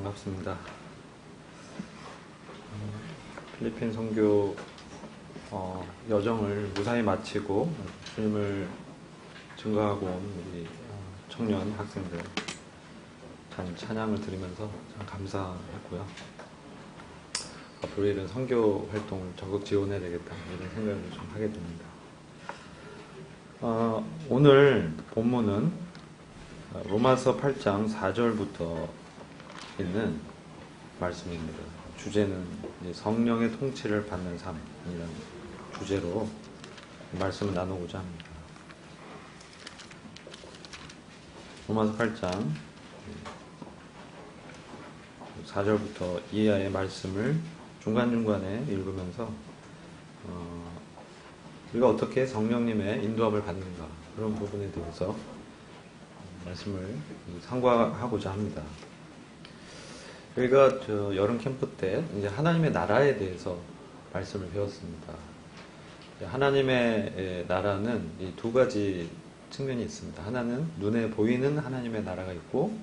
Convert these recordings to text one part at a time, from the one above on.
반갑습니다. 필리핀 선교 여정을 무사히 마치고 주님을 증거하고 온 우리 청년 학생들 참 찬양을 들으면서 참 감사했고요. 앞으로 이런 선교 활동을 적극 지원해야 되겠다 이런 생각을 좀 하게 됩니다. 오늘 본문은 로마서 8장 4절부터 있는 말씀입니다. 주제는 성령의 통치를 받는 삶이라는 주제로 말씀을 나누고자 합니다. 로마서 8장 4절부터 이하의 말씀을 중간중간에 읽으면서 우리가 어떻게 성령님의 인도함을 받는가 그런 부분에 대해서 말씀을 상고하고자 합니다. 저희가 여름 캠프 때 이제 하나님의 나라에 대해서 말씀을 배웠습니다. 하나님의 나라는 이 두 가지 측면이 있습니다. 하나는 눈에 보이는 하나님의 나라가 있고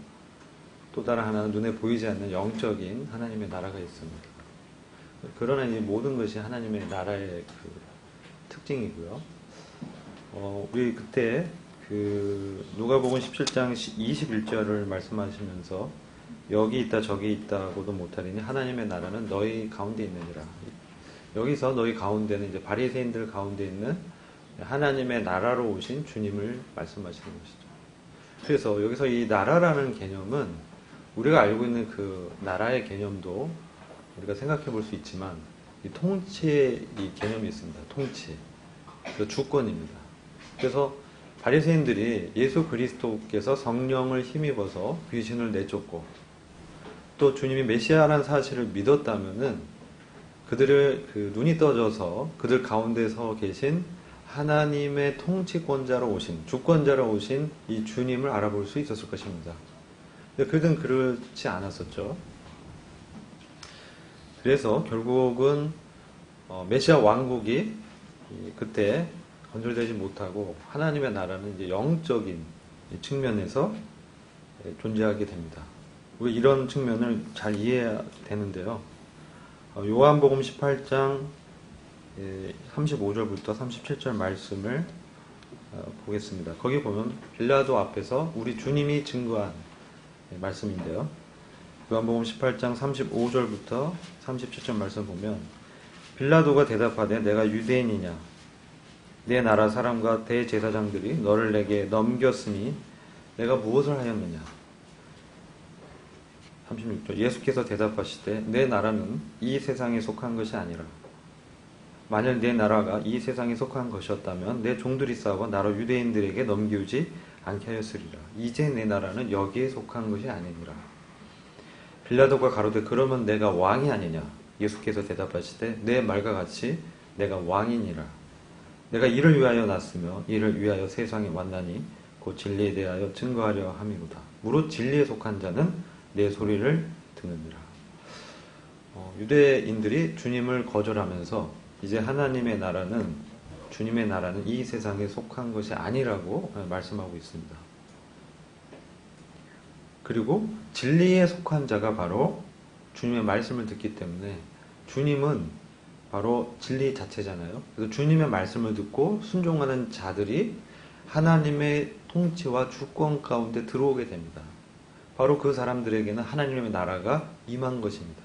또 다른 하나는 눈에 보이지 않는 영적인 하나님의 나라가 있습니다. 그러나 이 모든 것이 하나님의 나라의 그 특징이고요. 우리 그때 누가복음 17장 21절을 말씀하시면서 여기 있다 저기 있다고도 못하리니 하나님의 나라는 너희 가운데 있느니라. 여기서 너희 가운데는 이제 바리새인들 가운데 있는 하나님의 나라로 오신 주님을 말씀하시는 것이죠. 그래서 여기서 이 나라라는 개념은 우리가 알고 있는 그 나라의 개념도 우리가 생각해 볼 수 있지만 이 통치의 이 개념이 있습니다. 통치. 그 주권입니다. 그래서 바리새인들이 예수 그리스도께서 성령을 힘입어서 귀신을 내쫓고 또 주님이 메시아라는 사실을 믿었다면은 그들을 눈이 떠져서 그들 가운데 서 계신 하나님의 통치권자로 오신 주권자로 오신 이 주님을 알아볼 수 있었을 것입니다. 근데 그들은 그렇지 않았었죠. 그래서 결국은 메시아 왕국이 그때 건설되지 못하고 하나님의 나라는 이제 영적인 측면에서 존재하게 됩니다. 우리 이런 측면을 잘 이해해야 되는데요. 요한복음 18장 35절부터 37절 말씀을 보겠습니다. 거기 보면 빌라도 앞에서 우리 주님이 증거한 말씀인데요. 요한복음 18장 35절부터 37절 말씀 보면 빌라도가 대답하되 내가 유대인이냐 내 나라 사람과 대제사장들이 너를 내게 넘겼으니 내가 무엇을 하였느냐. 36절 예수께서 대답하시되 내 나라는 이 세상에 속한 것이 아니라 만일 내 나라가 이 세상에 속한 것이었다면 내 종들이 싸워 나로 유대인들에게 넘기우지 않게 하였으리라. 이제 내 나라는 여기에 속한 것이 아니니라. 빌라도가 가로되 그러면 내가 왕이 아니냐. 예수께서 대답하시되 내 말과 같이 내가 왕이니라. 내가 이를 위하여 났으며 이를 위하여 세상에 왔나니 곧 진리에 대하여 증거하려 함이로다. 무릇 진리에 속한 자는 내 소리를 듣느니라. 유대인들이 주님을 거절하면서 이제 하나님의 나라는 주님의 나라는 이 세상에 속한 것이 아니라고 말씀하고 있습니다. 그리고 진리에 속한 자가 바로 주님의 말씀을 듣기 때문에 주님은 바로 진리 자체잖아요. 그래서 주님의 말씀을 듣고 순종하는 자들이 하나님의 통치와 주권 가운데 들어오게 됩니다. 바로 그 사람들에게는 하나님의 나라가 임한 것입니다.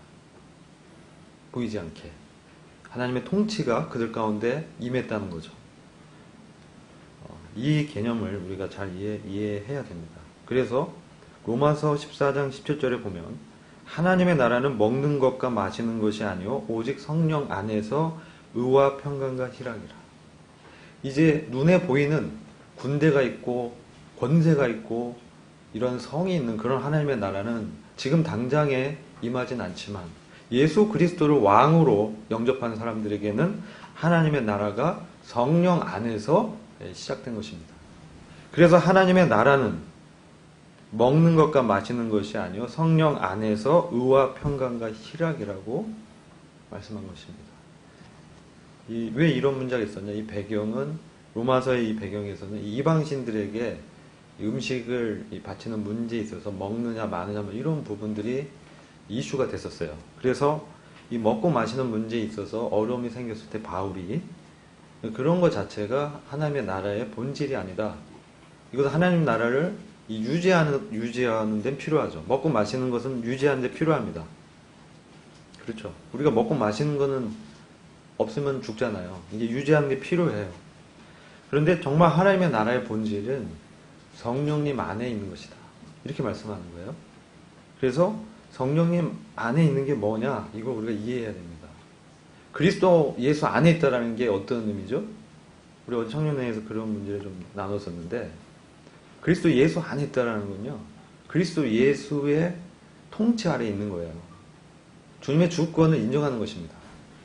보이지 않게. 하나님의 통치가 그들 가운데 임했다는 거죠. 이 개념을 우리가 잘 이해해야 됩니다. 그래서 로마서 14장 17절에 보면 하나님의 나라는 먹는 것과 마시는 것이 아니요 오직 성령 안에서 의와 평강과 희락이라. 이제 눈에 보이는 군대가 있고 권세가 있고 이런 성이 있는 그런 하나님의 나라는 지금 당장에 임하진 않지만 예수 그리스도를 왕으로 영접하는 사람들에게는 하나님의 나라가 성령 안에서 시작된 것입니다. 그래서 하나님의 나라는 먹는 것과 마시는 것이 아니요 성령 안에서 의와 평강과 희락이라고 말씀한 것입니다. 왜 이런 문제가 있었냐? 이 배경은 로마서의 이 배경에서는 이방신들에게 음식을 바치는 문제에 있어서 먹느냐 마느냐 이런 부분들이 이슈가 됐었어요. 그래서 이 먹고 마시는 문제에 있어서 어려움이 생겼을 때 바울이 그런 것 자체가 하나님의 나라의 본질이 아니다. 이것은 하나님 나라를 유지하는 데는 필요하죠. 먹고 마시는 것은 유지하는 데 필요합니다. 그렇죠. 우리가 먹고 마시는 거는 없으면 죽잖아요. 이게 유지하는 게 필요해요. 그런데 정말 하나님의 나라의 본질은 성령님 안에 있는 것이다. 이렇게 말씀하는 거예요. 그래서 성령님 안에 있는 게 뭐냐? 이걸 우리가 이해해야 됩니다. 그리스도 예수 안에 있다라는 게 어떤 의미죠? 우리 어제 청년회에서 그런 문제를 좀 나눴었는데, 그리스도 예수 안에 있다라는 건요, 그리스도 예수의 통치 아래에 있는 거예요. 주님의 주권을 인정하는 것입니다.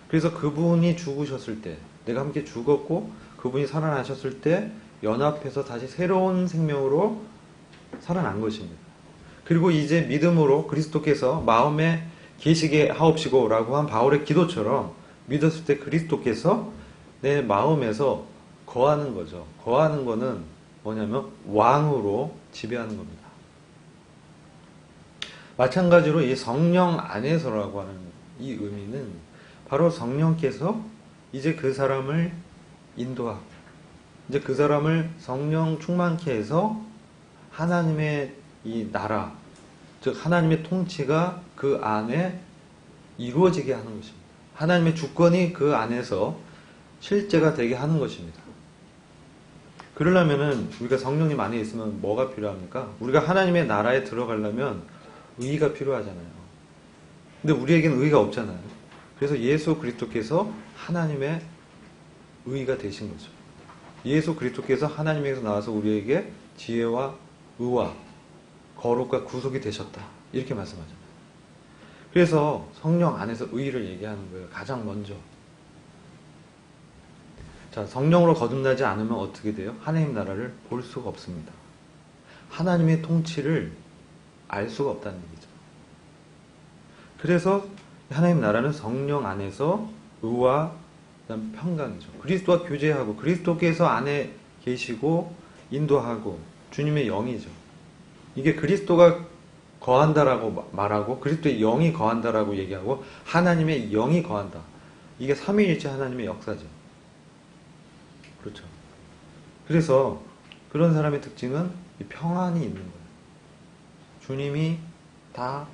그래서 그분이 죽으셨을 때, 내가 함께 죽었고 그분이 살아나셨을 때 연합해서 다시 새로운 생명으로 살아난 것입니다. 그리고 이제 믿음으로 그리스도께서 마음에 계시게 하옵시고 라고 한 바울의 기도처럼 믿었을 때 그리스도께서 내 마음에서 거하는 거죠. 거하는 거는 뭐냐면 왕으로 지배하는 겁니다. 마찬가지로 이 성령 안에서라고 하는 이 의미는 바로 성령께서 이제 그 사람을 인도하고 이제 그 사람을 성령 충만케 해서 하나님의 이 나라, 즉 하나님의 통치가 그 안에 이루어지게 하는 것입니다. 하나님의 주권이 그 안에서 실제가 되게 하는 것입니다. 그러려면은 우리가 성령님 안에 있으면 뭐가 필요합니까? 우리가 하나님의 나라에 들어가려면 의의가 필요하잖아요. 근데 우리에게는 의의가 없잖아요. 그래서 예수 그리스도께서 하나님의 의의가 되신 거죠. 예수 그리스도께서 하나님에게서 나와서 우리에게 지혜와 의와 거룩과 구속이 되셨다. 이렇게 말씀하잖아요. 그래서 성령 안에서 의의를 얘기하는 거예요. 가장 먼저. 자, 성령으로 거듭나지 않으면 어떻게 돼요? 하나님 나라를 볼 수가 없습니다. 하나님의 통치를 알 수가 없다는 얘기죠. 그래서 하나님 나라는 성령 안에서 의와 그다음 평강이죠. 그리스도와 교제하고 그리스도께서 안에 계시고 인도하고 주님의 영이죠. 이게 그리스도가 거한다라고 말하고 그리스도의 영이 거한다라고 얘기하고 하나님의 영이 거한다. 이게 삼위일체 하나님의 역사죠. 그렇죠. 그래서 그런 사람의 특징은 이 평안이 있는 거예요. 주님이 다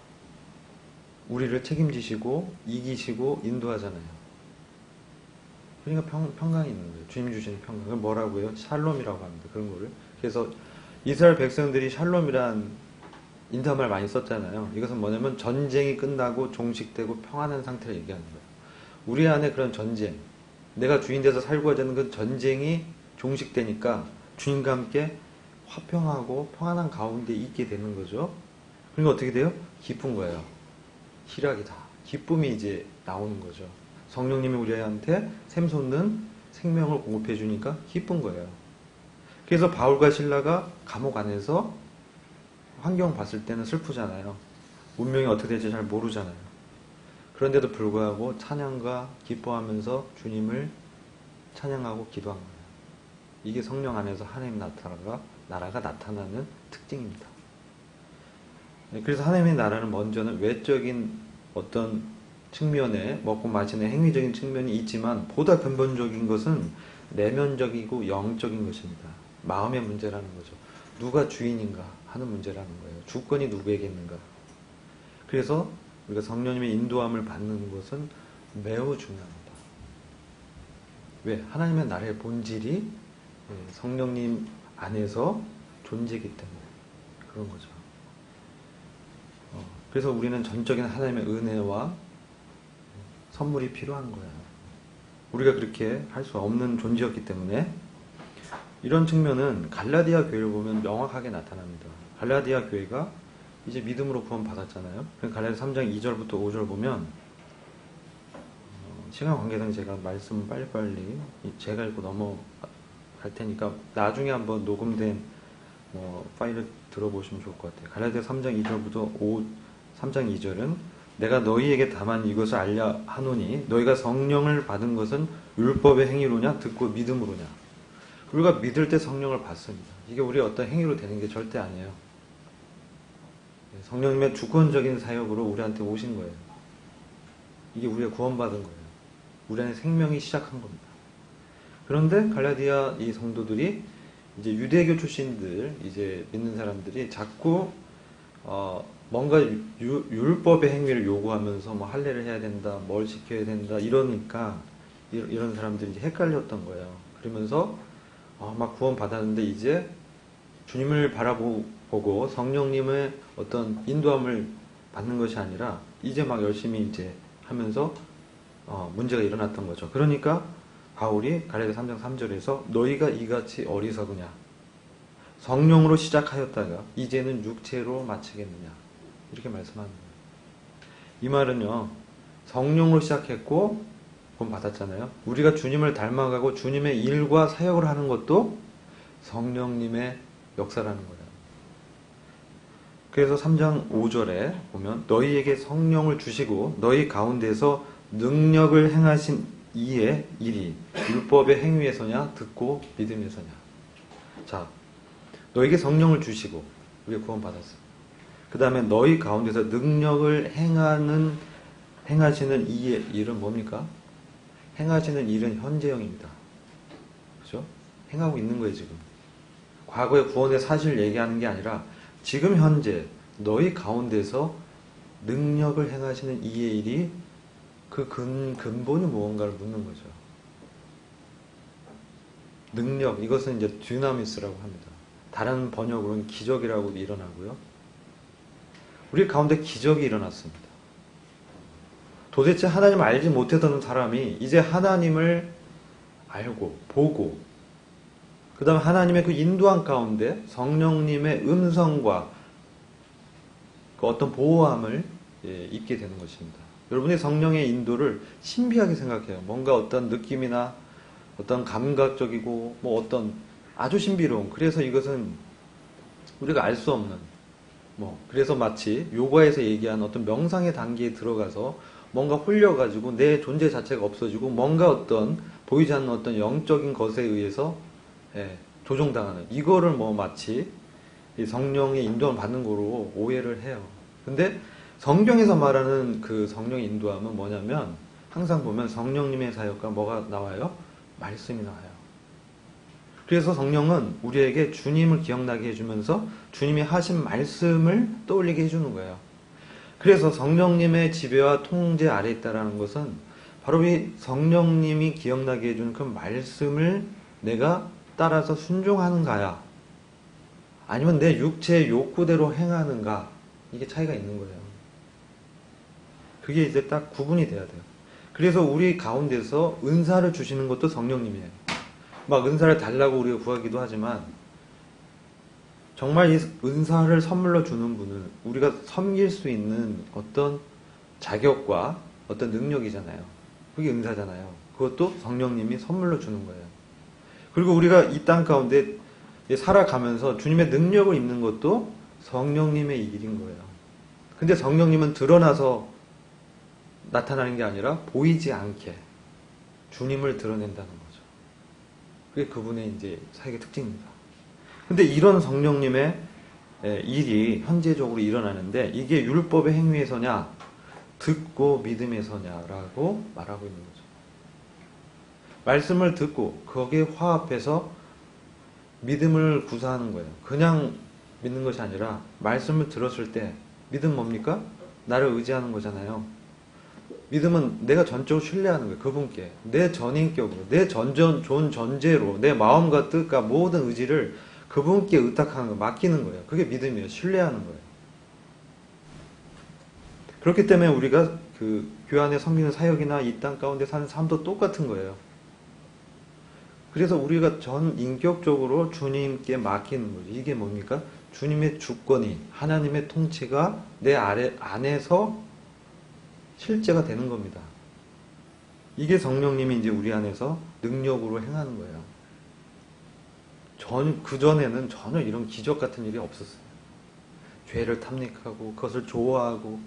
우리를 책임지시고 이기시고 인도하잖아요. 그러니까 평강이 있는 거예요. 주님 주시는 평강. 그걸 뭐라고 해요? 샬롬이라고 합니다. 그런 거를. 그래서 이스라엘 백성들이 샬롬이란 인사말 많이 썼잖아요. 이것은 뭐냐면 전쟁이 끝나고 종식되고 평안한 상태를 얘기하는 거예요. 우리 안에 그런 전쟁, 내가 주인 돼서 살고 하자는 그 전쟁이 종식되니까 주님과 함께 화평하고 평안한 가운데 있게 되는 거죠. 그러니까 어떻게 돼요? 기쁜 거예요. 희락이다. 기쁨이 이제 나오는 거죠. 성령님이 우리한테 샘솟는 생명을 공급해 주니까 기쁜 거예요. 그래서 바울과 실라가 감옥 안에서 환경 봤을 때는 슬프잖아요. 운명이 어떻게 될지 잘 모르잖아요. 그런데도 불구하고 찬양과 기뻐하면서 주님을 찬양하고 기도한 거예요. 이게 성령 안에서 하나님 나라가 나타나는 특징입니다. 그래서 하나님의 나라는 먼저는 외적인 어떤 측면에 먹고 마시는 행위적인 측면이 있지만 보다 근본적인 것은 내면적이고 영적인 것입니다. 마음의 문제라는 거죠. 누가 주인인가 하는 문제라는 거예요. 주권이 누구에게 있는가. 그래서 우리가 성령님의 인도함을 받는 것은 매우 중요합니다. 왜? 하나님의 나라의 본질이 성령님 안에서 존재이기 때문에 그런 거죠. 그래서 우리는 전적인 하나님의 은혜와 선물이 필요한 거예요. 우리가 그렇게 할 수 없는 존재였기 때문에 이런 측면은 갈라디아 교회를 보면 명확하게 나타납니다. 갈라디아 교회가 이제 믿음으로 구원 받았잖아요. 갈라디아 3장 2절부터 5절 보면 시간 관계상 제가 말씀 빨리빨리 제가 읽고 넘어갈 테니까 나중에 한번 녹음된 파일을 들어보시면 좋을 것 같아요. 갈라디아 3장 2절부터 3장 2절은 내가 너희에게 다만 이것을 알려 하노니 너희가 성령을 받은 것은 율법의 행위로냐 듣고 믿음으로냐. 우리가 믿을 때 성령을 받습니다. 이게 우리의 어떤 행위로 되는 게 절대 아니에요. 성령님의 주권적인 사역으로 우리한테 오신 거예요. 이게 우리가 구원받은 거예요. 우리 안에 생명이 시작한 겁니다. 그런데 갈라디아 이 성도들이 이제 유대교 출신들, 이제 믿는 사람들이 자꾸 뭔가 율법의 행위를 요구하면서 뭐 할례를 해야 된다, 뭘 지켜야 된다 이러니까 이런 사람들이 이제 헷갈렸던 거예요. 그러면서 막 구원 받았는데 이제 주님을 바라보고 성령님의 어떤 인도함을 받는 것이 아니라 이제 막 열심히 이제 하면서 문제가 일어났던 거죠. 그러니까 바울이 갈라디아 3장 3절에서 너희가 이같이 어리석으냐 성령으로 시작하였다가 이제는 육체로 마치겠느냐 이렇게 말씀하는 거예요. 이 말은요, 성령으로 시작했고 구원 받았잖아요. 우리가 주님을 닮아가고 주님의 일과 사역을 하는 것도 성령님의 역사라는 거예요. 그래서 3장 5절에 보면 너희에게 성령을 주시고 너희 가운데서 능력을 행하신 이의 일이 율법의 행위에서냐 듣고 믿음에서냐. 자, 너희에게 성령을 주시고 우리가 구원 받았어. 그 다음에 너희 가운데서 능력을 행하시는 이의 일은 뭡니까? 행하시는 일은 현재형입니다. 그죠? 행하고 있는 거예요, 지금. 과거의 구원의 사실을 얘기하는 게 아니라 지금 현재 너희 가운데서 능력을 행하시는 이의 일이 그 근본이 무언가를 묻는 거죠. 능력, 이것은 이제 듀나미스라고 합니다. 다른 번역으로는 기적이라고도 일어나고요. 우리 가운데 기적이 일어났습니다. 도대체 하나님을 알지 못했던 사람이 이제 하나님을 알고 보고 그 다음에 하나님의 그 인도함 가운데 성령님의 음성과 그 어떤 보호함을 입게 되는 것입니다. 여러분이 성령의 인도를 신비하게 생각해요. 뭔가 어떤 느낌이나 어떤 감각적이고 뭐 어떤 아주 신비로운, 그래서 이것은 우리가 알 수 없는 그래서 마치 요가에서 얘기한 어떤 명상의 단계에 들어가서 뭔가 홀려가지고 내 존재 자체가 없어지고 뭔가 어떤 보이지 않는 어떤 영적인 것에 의해서 조종당하는, 이거를 마치 성령의 인도함을 받는 거로 오해를 해요. 근데 성경에서 말하는 그 성령의 인도함은 뭐냐면 항상 보면 성령님의 사역과 뭐가 나와요? 말씀이 나와요. 그래서 성령은 우리에게 주님을 기억나게 해주면서 주님이 하신 말씀을 떠올리게 해주는 거예요. 그래서 성령님의 지배와 통제 아래에 있다는 것은 바로 이 성령님이 기억나게 해주는 그 말씀을 내가 따라서 순종하는가야 아니면 내 육체의 욕구대로 행하는가, 이게 차이가 있는 거예요. 그게 이제 딱 구분이 돼야 돼요. 그래서 우리 가운데서 은사를 주시는 것도 성령님이에요. 막 은사를 달라고 우리가 구하기도 하지만 정말 이 은사를 선물로 주는 분은 우리가 섬길 수 있는 어떤 자격과 어떤 능력이잖아요. 그게 은사잖아요. 그것도 성령님이 선물로 주는 거예요. 그리고 우리가 이 땅 가운데 살아가면서 주님의 능력을 입는 것도 성령님의 일인 거예요. 근데 성령님은 드러나서 나타나는 게 아니라 보이지 않게 주님을 드러낸다는 거죠. 그게 그분의 이제 사역의 특징입니다. 근데 이런 성령님의 일이 현재적으로 일어나는데 이게 율법의 행위에서냐 듣고 믿음에서냐라고 말하고 있는 거죠. 말씀을 듣고 거기에 화합해서 믿음을 구사하는 거예요. 그냥 믿는 것이 아니라 말씀을 들었을 때 믿음 뭡니까? 나를 의지하는 거잖아요. 믿음은 내가 전적으로 신뢰하는 거예요. 그분께. 내 전인격으로, 내 존 전제로, 내 마음과 뜻과 모든 의지를 그분께 의탁하는 거예요. 맡기는 거예요. 그게 믿음이에요. 신뢰하는 거예요. 그렇기 때문에 우리가 그 교회 섬기는 사역이나 이 땅 가운데 사는 삶도 똑같은 거예요. 그래서 우리가 전 인격적으로 주님께 맡기는 거죠. 이게 뭡니까? 주님의 주권이, 하나님의 통치가 내 안에서 실제가 되는 겁니다. 이게 성령님이 이제 우리 안에서 능력으로 행하는 거예요. 그전에는 전혀 이런 기적 같은 일이 없었어요. 죄를 탐닉하고, 그것을 좋아하고,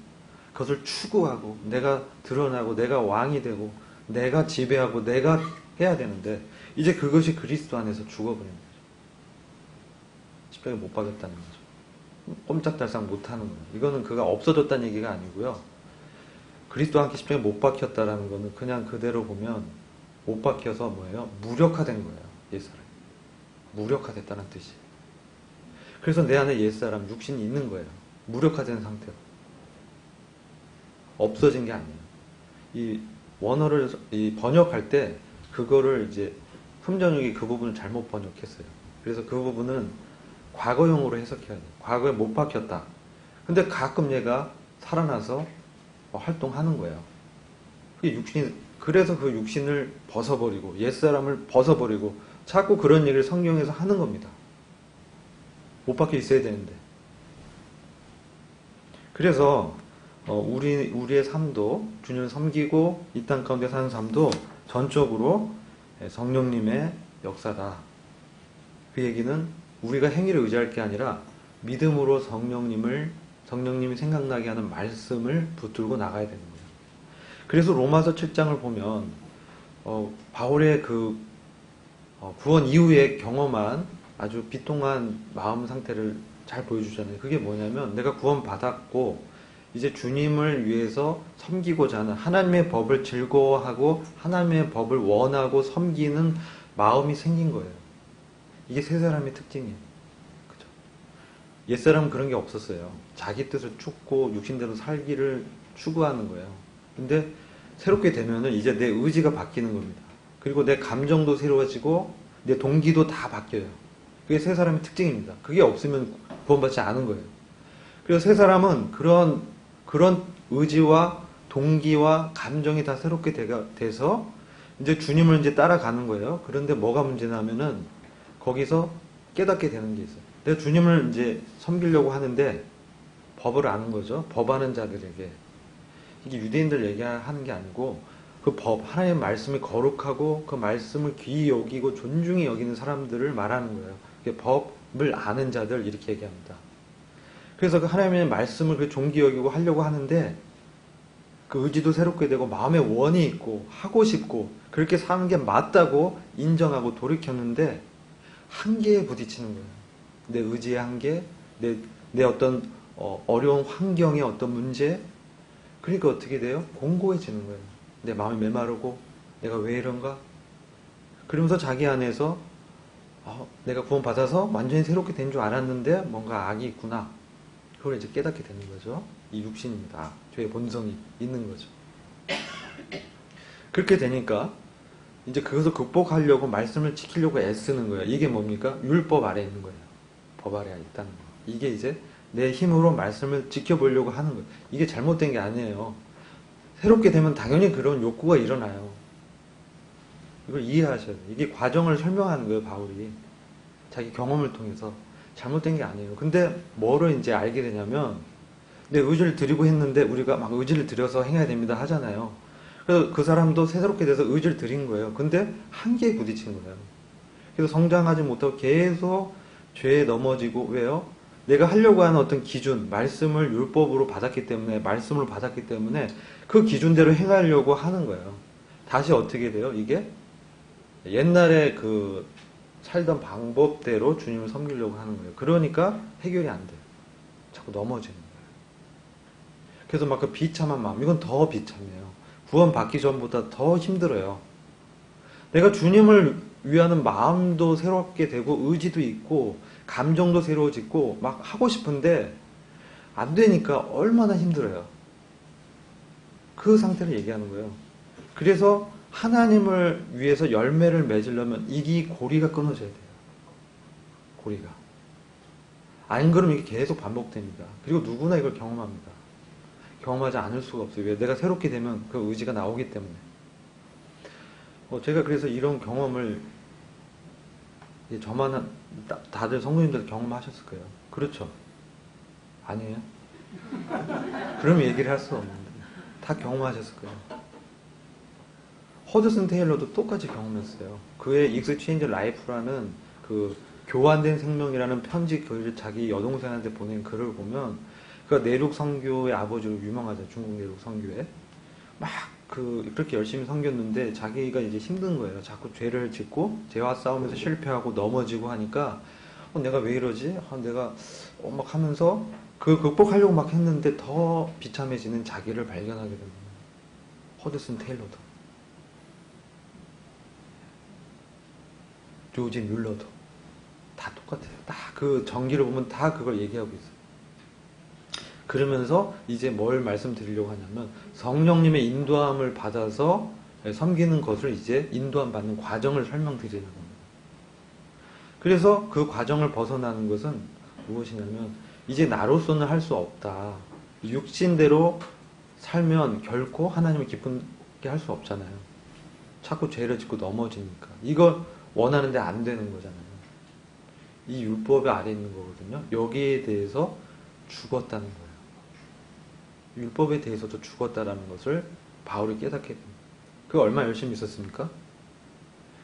그것을 추구하고, 내가 드러나고, 내가 왕이 되고, 내가 지배하고, 내가 해야 되는데, 이제 그것이 그리스도 안에서 죽어버린 거죠. 십자가에 못 박았다는 거죠. 꼼짝달싹 못하는 거예요. 이거는 그가 없어졌다는 얘기가 아니고요. 그리스도와 함께 십자가에 못 박혔다라는 거는 그냥 그대로 보면 못 박혀서 뭐예요? 무력화된 거예요. 옛사람이. 무력화됐다는 뜻이. 그래서 내 안에 옛사람, 육신이 있는 거예요. 무력화된 상태로. 없어진 게 아니에요. 이 원어를 번역할 때 그거를 이제 흠정육이 그 부분을 잘못 번역했어요. 그래서 그 부분은 과거용으로 해석해야 돼요. 과거에 못 박혔다. 근데 가끔 얘가 살아나서 활동하는 거예요. 그게 육신이, 그래서 그 육신을 벗어버리고 옛사람을 벗어버리고 자꾸 그런 얘기를 성경에서 하는 겁니다. 못 박혀 있어야 되는데. 그래서 우리의 삶도 주님을 섬기고 이 땅 가운데 사는 삶도 전적으로 성령님의 역사다. 그 얘기는 우리가 행위를 의지할 게 아니라 믿음으로 성령님이 생각나게 하는 말씀을 붙들고 나가야 되는 거예요. 그래서 로마서 7장을 보면 바울의 그 구원 이후에 경험한 아주 비통한 마음 상태를 잘 보여주잖아요. 그게 뭐냐면 내가 구원 받았고 이제 주님을 위해서 섬기고자 하는 하나님의 법을 즐거워하고 하나님의 법을 원하고 섬기는 마음이 생긴 거예요. 이게 새 사람의 특징이에요. 그죠? 옛사람은 그런 게 없었어요. 자기 뜻을 쫓고 육신대로 살기를 추구하는 거예요. 근데 새롭게 되면은 이제 내 의지가 바뀌는 겁니다. 그리고 내 감정도 새로워지고 내 동기도 다 바뀌어요. 그게 새 사람의 특징입니다. 그게 없으면 구원받지 않은 거예요. 그래서 새 사람은 그런 의지와 동기와 감정이 다 새롭게 돼서 이제 주님을 이제 따라가는 거예요. 그런데 뭐가 문제냐면은 거기서 깨닫게 되는 게 있어요. 내가 주님을 이제 섬기려고 하는데 법을 아는 거죠. 법하는 자들에게. 이게 유대인들 얘기하는 게 아니고 그 법, 하나님의 말씀이 거룩하고 그 말씀을 귀히 여기고 존중히 여기는 사람들을 말하는 거예요. 법을 아는 자들 이렇게 얘기합니다. 그래서 그 하나님의 말씀을 그 존귀 여기고 하려고 하는데 그 의지도 새롭게 되고 마음에 원이 있고 하고 싶고 그렇게 사는 게 맞다고 인정하고 돌이켰는데 한계에 부딪히는 거예요. 내 의지의 한계, 내 어떤 어려운 환경의 어떤 문제. 그러니까 어떻게 돼요? 공고해지는 거예요. 내 마음이 메마르고 내가 왜 이런가? 그러면서 자기 안에서 내가 구원받아서 완전히 새롭게 된 줄 알았는데 뭔가 악이 있구나. 그걸 이제 깨닫게 되는 거죠. 이 육신입니다. 죄의 본성이 있는 거죠. 그렇게 되니까 이제 그것을 극복하려고 말씀을 지키려고 애쓰는 거예요. 이게 뭡니까? 율법 아래에 있는 거예요. 법 아래에 있다는 거. 이게 이제 내 힘으로 말씀을 지켜보려고 하는 거예요. 이게 잘못된 게 아니에요. 새롭게 되면 당연히 그런 욕구가 일어나요. 이걸 이해하셔야 돼요. 이게 과정을 설명하는 거예요, 바울이. 자기 경험을 통해서. 잘못된 게 아니에요. 근데 뭐를 이제 알게 되냐면 내 의지를 드리고 했는데 우리가 막 의지를 들여서 행해야 됩니다 하잖아요. 그래서 그 사람도 새롭게 돼서 의지를 드린 거예요. 근데 한계에 부딪힌 거예요. 그래서 성장하지 못하고 계속 죄에 넘어지고 왜요? 내가 하려고 하는 어떤 기준, 말씀을 율법으로 받았기 때문에 말씀으로 받았기 때문에 그 기준대로 행하려고 하는 거예요. 다시 어떻게 돼요? 이게 옛날에 그 살던 방법대로 주님을 섬기려고 하는 거예요. 그러니까 해결이 안 돼요. 자꾸 넘어지는 거예요. 그래서 막 그 비참한 마음, 이건 더 비참해요. 구원 받기 전보다 더 힘들어요. 내가 주님을 위하는 마음도 새롭게 되고 의지도 있고 감정도 새로워지고 막 하고 싶은데 안 되니까 얼마나 힘들어요. 그 상태를 얘기하는 거예요. 그래서 하나님을 위해서 열매를 맺으려면 이 고리가 끊어져야 돼요. 고리가. 안 그러면 이게 계속 반복됩니다. 그리고 누구나 이걸 경험합니다. 경험하지 않을 수가 없어요. 왜? 내가 새롭게 되면 그 의지가 나오기 때문에. 제가 그래서 이런 경험을 저만 다들 성도님들 경험하셨을 거예요. 그렇죠? 아니에요? 그러면 얘기를 할 수 없는데 다 경험하셨을 거예요. 허드슨 테일러도 똑같이 경험했어요. 그의 익스체인지 라이프라는 그 교환된 생명이라는 편지 글을 자기 여동생한테 보낸 글을 보면 그 내륙 선교의 아버지로 유명하죠. 중국 내륙 선교에 막 그렇게 열심히 섬겼는데 자기가 이제 힘든 거예요. 자꾸 죄를 짓고 죄와 싸우면서 실패하고 넘어지고 하니까 내가 왜 이러지? 내가 막 하면서 그 극복하려고 막 했는데 더 비참해지는 자기를 발견하게 됩니다. 허드슨 테일러도, 조지 뮬러도 다 똑같아요. 다 그 전기를 보면 다 그걸 얘기하고 있어요. 그러면서 이제 뭘 말씀드리려고 하냐면 성령님의 인도함을 받아서 섬기는 것을 이제 인도함 받는 과정을 설명드리는 겁니다. 그래서 그 과정을 벗어나는 것은 무엇이냐면 이제 나로서는 할 수 없다. 육신대로 살면 결코 하나님을 기쁘게 할 수 없잖아요. 자꾸 죄를 짓고 넘어지니까. 이걸 원하는데 안 되는 거잖아요. 이 율법의 아래에 있는 거거든요. 여기에 대해서 죽었다는 거예요. 율법에 대해서도 죽었다라는 것을 바울이 깨닫게 됩니다. 그 얼마나 열심히 있었습니까?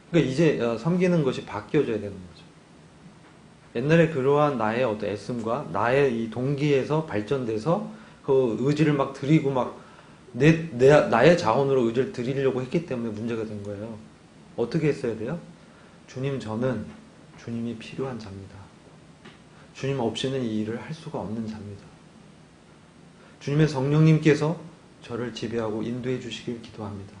그러니까 이제 섬기는 것이 바뀌어져야 되는 거죠. 옛날에 그러한 나의 어떤 애씀과 나의 이 동기에서 발전돼서 그 의지를 막 드리고 막 나의 자원으로 의지를 드리려고 했기 때문에 문제가 된 거예요. 어떻게 했어야 돼요? 주님, 저는 주님이 필요한 자입니다. 주님 없이는 이 일을 할 수가 없는 자입니다. 주님의 성령님께서 저를 지배하고 인도해 주시길 기도합니다.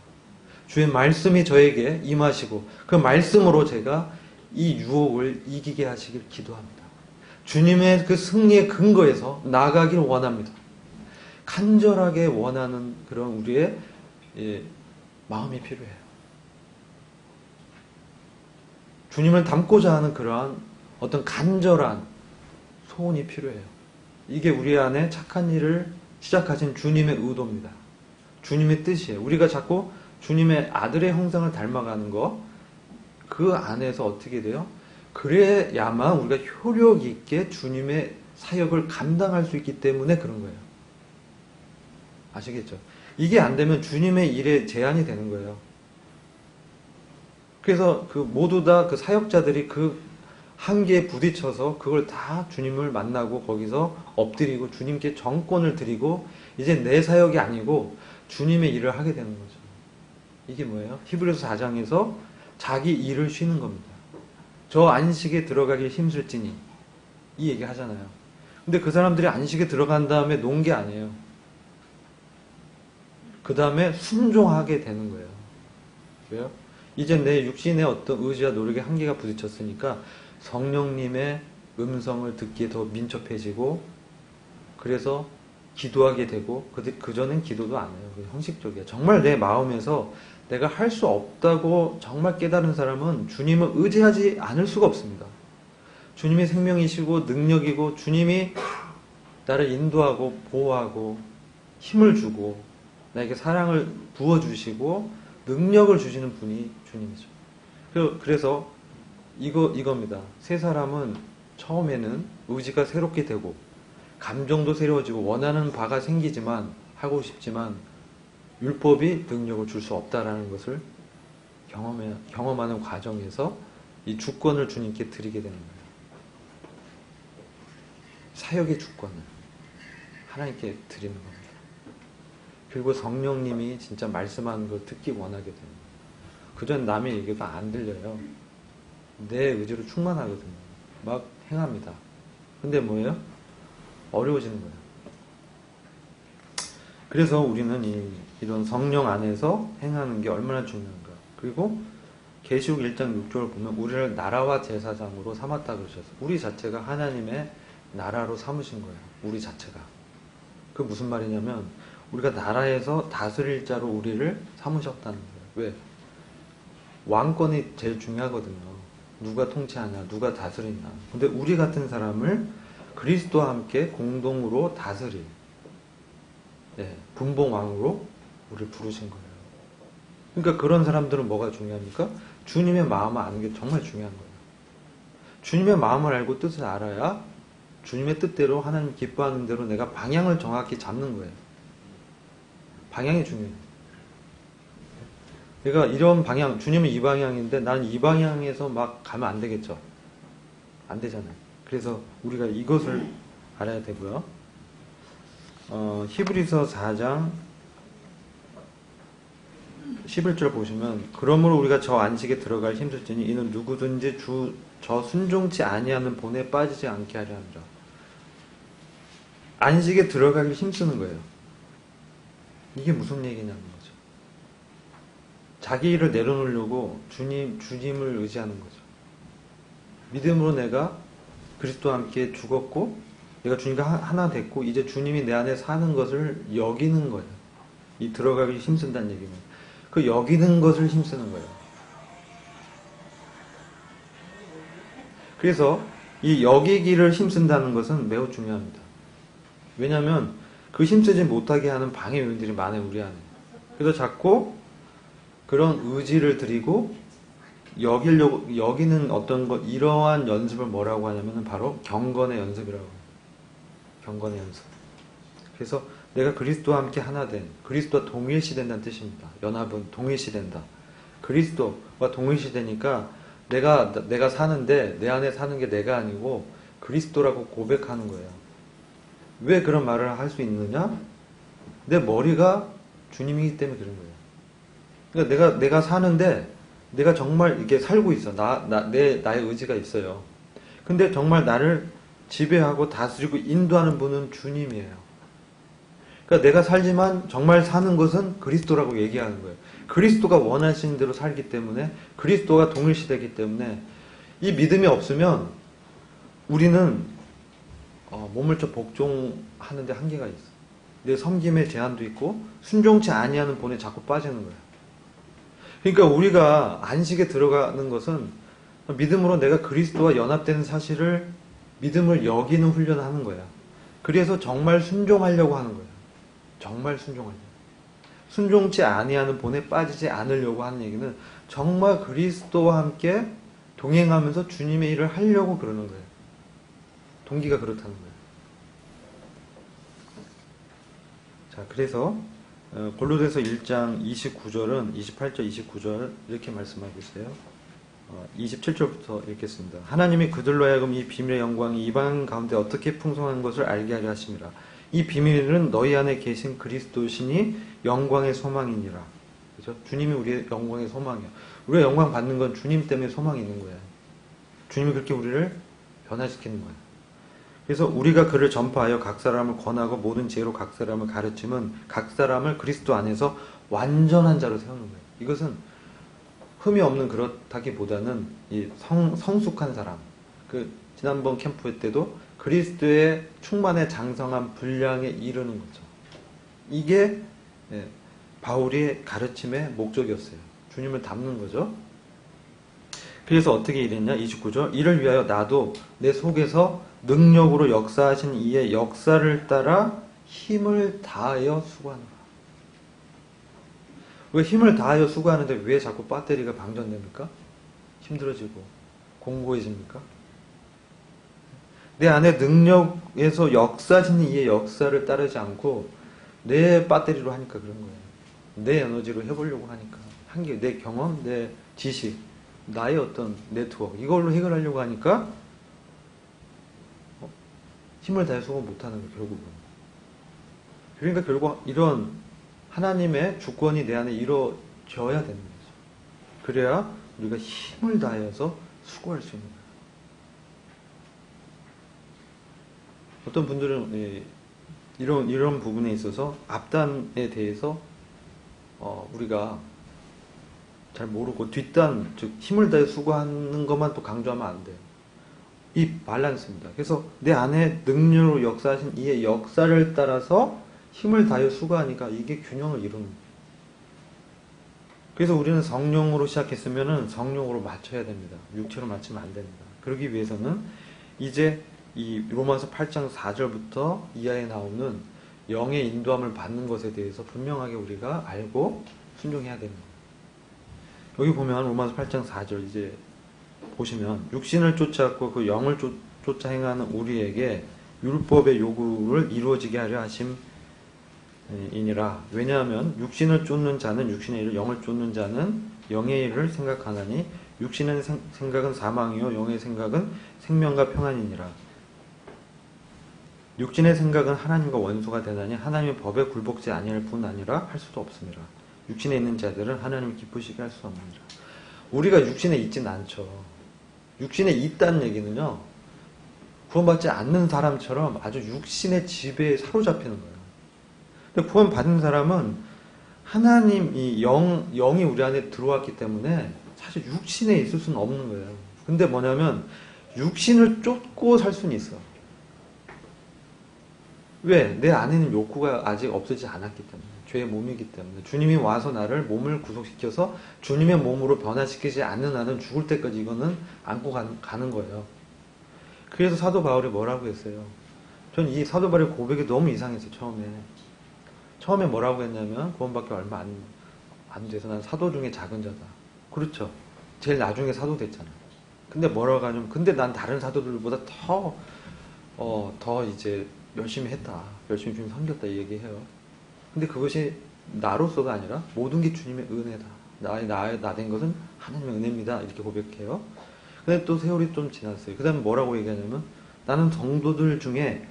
주의 말씀이 저에게 임하시고 그 말씀으로 제가 이 유혹을 이기게 하시길 기도합니다. 주님의 그 승리의 근거에서 나아가길 원합니다. 간절하게 원하는 그런 우리의 마음이 필요해요. 주님을 닮고자 하는 그러한 어떤 간절한 소원이 필요해요. 이게 우리 안에 착한 일을 시작하신 주님의 의도입니다. 주님의 뜻이에요. 우리가 자꾸 주님의 아들의 형상을 닮아가는 거, 그 안에서 어떻게 돼요? 그래야만 우리가 효력 있게 주님의 사역을 감당할 수 있기 때문에 그런 거예요. 아시겠죠? 이게 안 되면 주님의 일에 제한이 되는 거예요. 그래서 그 모두 다 그 사역자들이 그 한계에 부딪혀서 그걸 다 주님을 만나고 거기서 엎드리고 주님께 정권을 드리고 이제 내 사역이 아니고 주님의 일을 하게 되는 거죠. 이게 뭐예요? 히브리서 4장에서 자기 일을 쉬는 겁니다. 저 안식에 들어가기 힘쓸지니 이 얘기 하잖아요. 근데 그 사람들이 안식에 들어간 다음에 논 게 아니에요. 그 다음에 순종하게 되는 거예요. 왜요? 이제 내 육신의 어떤 의지와 노력의 한계가 부딪혔으니까 성령님의 음성을 듣기에 더 민첩해지고 그래서 기도하게 되고 그전엔 기도도 안 해요. 형식적이야. 정말 내 마음에서 내가 할 수 없다고 정말 깨달은 사람은 주님을 의지하지 않을 수가 없습니다. 주님이 생명이시고 능력이고 주님이 나를 인도하고 보호하고 힘을 주고 나에게 사랑을 부어주시고 능력을 주시는 분이 주님이죠. 그래서 이겁니다. 세 사람은 처음에는 의지가 새롭게 되고 감정도 새로워지고 원하는 바가 생기지만 하고 싶지만 율법이 능력을 줄 수 없다라는 것을 경험하는 과정에서 이 주권을 주님께 드리게 되는 거예요. 사역의 주권을 하나님께 드리는 겁니다. 그리고 성령님이 진짜 말씀하는 걸 듣기 원하게 됩니다. 그전 남의 얘기가 안 들려요. 내 의지로 충만하거든요. 막 행합니다. 근데 뭐예요? 어려워지는 거예요. 그래서 우리는 이런 성령 안에서 행하는 게 얼마나 중요한가. 그리고 계시록 1장 6절을 보면 우리를 나라와 제사장으로 삼았다 그러셨어요. 우리 자체가 하나님의 나라로 삼으신 거예요. 우리 자체가. 그 무슨 말이냐면 우리가 나라에서 다스릴 자로 우리를 삼으셨다는 거예요. 왜? 왕권이 제일 중요하거든요. 누가 통치하냐, 누가 다스리냐. 근데 우리 같은 사람을 그리스도와 함께 공동으로 다스릴 분봉왕으로 우리를 부르신 거예요. 그러니까 그런 사람들은 뭐가 중요합니까? 주님의 마음을 아는 게 정말 중요한 거예요. 주님의 마음을 알고 뜻을 알아야 주님의 뜻대로 하나님 기뻐하는 대로 내가 방향을 정확히 잡는 거예요. 방향이 중요해요. 그러니까 이런 방향, 주님은 이 방향인데 나는 이 방향에서 막 가면 안 되겠죠. 안 되잖아요. 그래서 우리가 이것을 알아야 되고요. 히브리서 4장 11절 보시면 그러므로 우리가 저 안식에 들어갈 힘쓸지니 이는 누구든지 저 순종치 아니하는 본에 빠지지 않게 하려 합니다. 안식에 들어가길 힘쓰는 거예요. 이게 무슨 얘기냐는 거죠. 자기 일을 내려놓으려고 주님을 의지하는 거죠. 믿음으로 내가 그리스도와 함께 죽었고 내가 주님과 하나 됐고 이제 주님이 내 안에 사는 것을 여기는 거예요. 이 들어가기 힘쓴다는 얘기는 그 여기는 것을 힘쓰는 거예요. 그래서 이 여기기를 힘쓴다는 것은 매우 중요합니다. 왜냐하면 그 힘쓰지 못하게 하는 방해 요인들이 많아요, 우리 안에. 그래서 자꾸 그런 의지를 드리고 여기는 어떤 것, 이러한 연습을 뭐라고 하냐면 바로 경건의 연습이라고 해요. 경건의 연습. 그래서 내가 그리스도와 함께 하나 된, 그리스도와 동일시된다는 뜻입니다. 연합은 동일시된다. 그리스도와 동일시되니까 내가 사는데 내 안에 사는 게 내가 아니고 그리스도라고 고백하는 거예요. 왜 그런 말을 할 수 있느냐? 내 머리가 주님이기 때문에 그런 거예요. 그러니까 내가 사는데 내가 정말 이렇게 살고 있어. 나의 의지가 있어요. 근데 정말 나를 지배하고 다스리고 인도하는 분은 주님이에요. 그러니까 내가 살지만 정말 사는 것은 그리스도라고 얘기하는 거예요. 그리스도가 원하시는 대로 살기 때문에 그리스도가 동일시되기 때문에 이 믿음이 없으면 우리는 몸을쳐 복종하는데 한계가 있어. 내 섬김의 제한도 있고 순종치 아니하는 본에 자꾸 빠지는 거예요. 그러니까 우리가 안식에 들어가는 것은 믿음으로 내가 그리스도와 연합되는 사실을 믿음을 여기는 훈련을 하는 거야. 그래서 정말 순종하려고 하는 거야. 정말 순종하려고. 순종치 아니하는 본에 빠지지 않으려고 하는 얘기는 정말 그리스도와 함께 동행하면서 주님의 일을 하려고 그러는 거예요. 동기가 그렇다는 거예요. 자, 그래서 골로새서 1장 29절은 28절 29절 이렇게 말씀하고 있어요. 27절부터 읽겠습니다. 하나님이 그들로 하여금 이 비밀의 영광이 이방 가운데 어떻게 풍성한 것을 알게 하려 하심이라. 이 비밀은 너희 안에 계신 그리스도시니 영광의 소망이니라. 그죠? 주님이 우리의 영광의 소망이에요. 우리가 영광 받는 건 주님 때문에 소망이 있는 거예요. 주님이 그렇게 우리를 변화시키는 거예요. 그래서 우리가 그를 전파하여 각 사람을 권하고 모든 지혜로 각 사람을 가르침은 각 사람을 그리스도 안에서 완전한 자로 세우는 거예요. 이것은 흠이 없는 그렇다기보다는 이 성숙한 사람. 지난번 캠프 때도 그리스도의 충만에 장성한 분량에 이르는 거죠. 이게 바울의 가르침의 목적이었어요. 주님을 닮는 거죠. 그래서 어떻게 이랬냐? 29절. 이를 위하여 나도 내 속에서 능력으로 역사하신 이의 역사를 따라 힘을 다하여 수고하노라. 왜 힘을 다하여 수고하는데 왜 자꾸 배터리가 방전됩니까? 힘들어지고 공고해집니까? 내 안에 능력에서 역사하신 이의 역사를 따르지 않고 내 배터리로 하니까 그런 거예요. 내 에너지로 해보려고 하니까 한계, 내 경험, 내 지식, 나의 어떤 네트워크 이걸로 해결하려고 하니까 힘을 다해 수고 못하는 거예요. 결국은. 그러니까 결국 이런 하나님의 주권이 내 안에 이루어져야 되는 거죠. 그래야 우리가 힘을 다해서 수고할 수 있는 거예요. 어떤 분들은 이런 부분에 있어서 앞단에 대해서 우리가 잘 모르고 뒷단, 즉 힘을 다해 수고하는 것만 또 강조하면 안 돼요. 이 밸런스입니다. 그래서 내 안에 능력으로 역사하신 이의 역사를 따라서 힘을 다해 수고하니까 이게 균형을 이루는 거예요. 그래서 우리는 성령으로 시작했으면 성령으로 맞춰야 됩니다. 육체로 맞추면 안 됩니다. 그러기 위해서는 이제 이 로마서 8장 4절부터 이하에 나오는 영의 인도함을 받는 것에 대해서 분명하게 우리가 알고 순종해야 됩니다. 여기 보면 로마서 8장 4절 이제 보시면 육신을 쫓아갖고 그 영을 쫓아 행하는 우리에게 율법의 요구를 이루어지게 하려 하심이니라. 왜냐하면 육신을 쫓는 자는 육신의 일을, 영을 쫓는 자는 영의 일을 생각하나니 육신의 생각은 사망이요 영의 생각은 생명과 평안이니라. 육신의 생각은 하나님과 원수가 되나니 하나님의 법에 굴복지 아니할 뿐 아니라 할 수도 없습니다. 육신에 있는 자들은 하나님을 기쁘시게 할 수 없느니라. 우리가 육신에 있진 않죠. 육신에 있다는 얘기는요, 구원받지 않는 사람처럼 아주 육신의 지배에 사로잡히는 거예요. 근데 구원받은 사람은 하나님 이 영이 우리 안에 들어왔기 때문에 사실 육신에 있을 수는 없는 거예요. 근데 뭐냐면 육신을 쫓고 살 수는 있어. 왜? 내 안에는 욕구가 아직 없어지지 않았기 때문에. 죄의 몸이기 때문에. 주님이 와서 나를 몸을 구속시켜서 주님의 몸으로 변화시키지 않는 한은 죽을 때까지 이거는 안고 가는 거예요. 그래서 사도 바울이 뭐라고 했어요? 전 이 사도 바울의 고백이 너무 이상했어요. 처음에 뭐라고 했냐면 구원받기 얼마 안 돼서 난 사도 중에 작은 자다. 그렇죠. 제일 나중에 사도 됐잖아. 근데 뭐라고 하냐면 근데 난 다른 사도들보다 더 이제 열심히 했다. 열심히 주님 섬겼다 이 얘기해요. 근데 그것이 나로서가 아니라 모든 게 주님의 은혜다. 나 된 것은 하나님의 은혜입니다. 이렇게 고백해요. 근데 또 세월이 좀 지났어요. 그 다음에 뭐라고 얘기하냐면 나는 성도들 중에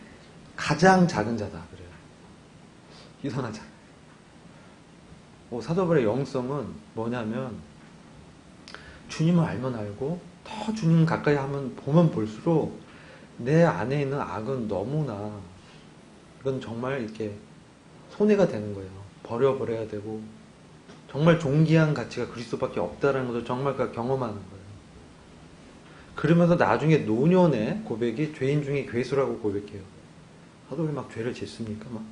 가장 작은 자다. 그래요. 이상하잖아요. 사도 바울의 영성은 뭐냐면 주님을 알면 알고 더 주님 가까이 보면 볼수록 내 안에 있는 악은 너무나 이건 정말 이렇게 손해가 되는 거예요. 버려야 되고 정말 존귀한 가치가 그리스도밖에 없다는 것을 정말 경험하는 거예요. 그러면서 나중에 노년의 고백이 죄인 중에 괴수라고 고백해요. 사도들이 막 죄를 짓습니까? 막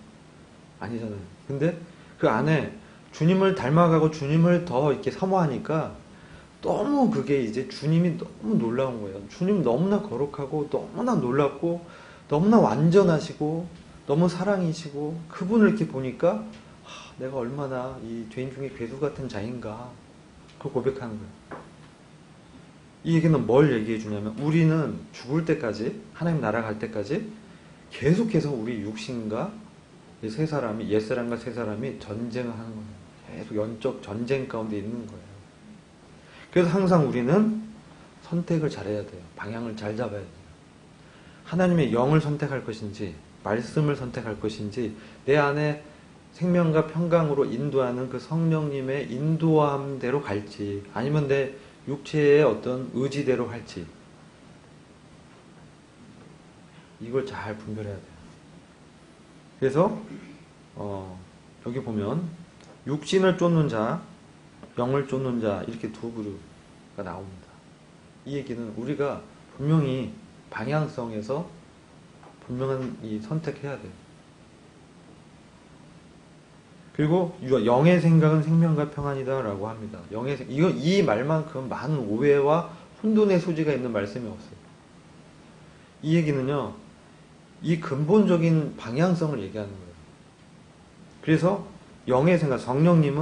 아니잖아요. 근데 그 안에 주님을 닮아가고 주님을 더 이렇게 사모하니까 너무 그게 이제 주님이 너무 놀라운 거예요. 주님 너무나 거룩하고 너무나 놀랍고 너무나 완전하시고 너무 사랑이시고 그분을 이렇게 보니까 내가 얼마나 이 죄인 중에 괴수 같은 자인가 그걸 고백하는 거예요. 이 얘기는 뭘 얘기해 주냐면 우리는 죽을 때까지 하나님 나라 갈 때까지 계속해서 우리 육신과 옛사람과 새 사람이 전쟁을 하는 거예요. 계속 영적 전쟁 가운데 있는 거예요. 그래서 항상 우리는 선택을 잘해야 돼요. 방향을 잘 잡아야 돼요. 하나님의 영을 선택할 것인지 말씀을 선택할 것인지 내 안에 생명과 평강으로 인도하는 그 성령님의 인도함대로 갈지 아니면 내 육체의 어떤 의지대로 할지 이걸 잘 분별해야 돼요. 그래서 여기 보면 육신을 쫓는 자, 영을 쫓는 자 이렇게 두 부류가 나옵니다. 이 얘기는 우리가 분명히 방향성에서 분명한 이 선택해야 돼요. 그리고 영의 생각은 생명과 평안이다라고 합니다. 이 말만큼 많은 오해와 혼돈의 소지가 있는 말씀이 없어요. 이 얘기는요, 이 근본적인 방향성을 얘기하는 거예요. 그래서 영의 생각, 성령님